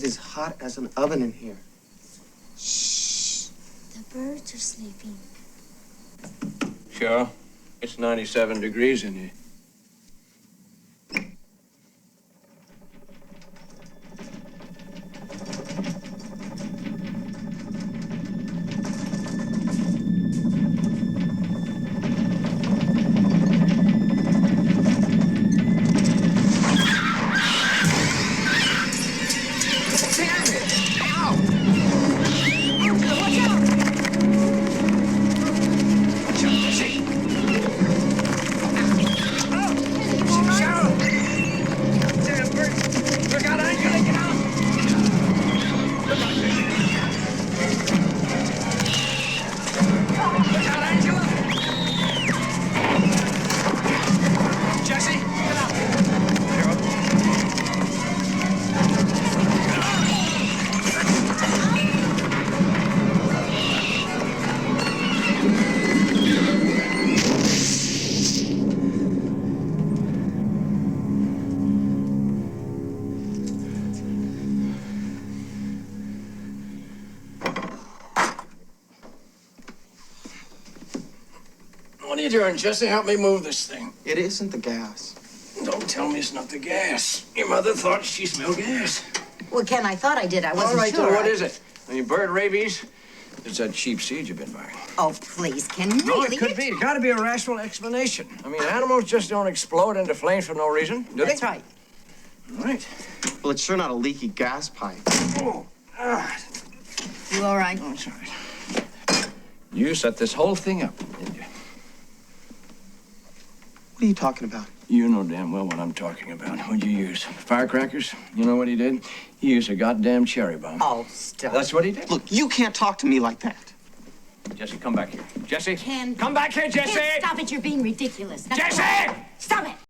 is hot as an oven in here. Shh. The birds are sleeping. Sure. It's 97 degrees in here. What are you doing, Jesse? Help me move this thing. It isn't the gas. Don't tell me it's not the gas. Your mother thought she smelled gas. Well, Ken, I thought I did. I wasn't All right, sure. then what is it? Any bird rabies? It's that cheap seed you've been buying. Oh, please, Ken, No, really? it could be. It got to be a rational explanation. I mean, animals just don't explode into flames for no reason, do they? That's right. All right. Well, it's sure not a leaky gas pipe. Oh, You all right? oh, it's all right. You set this whole thing up, didn't you? What are you talking about? You know damn well what I'm talking about. What'd you use? Firecrackers? You know what he did? He used a goddamn cherry bomb. Oh, stop. That's what he did. Look, you can't talk to me like that. Jesse, come back here. Jesse? Ken. Come back here, Jesse! Ken, stop it. You're being ridiculous. That's Jesse! all. Stop it.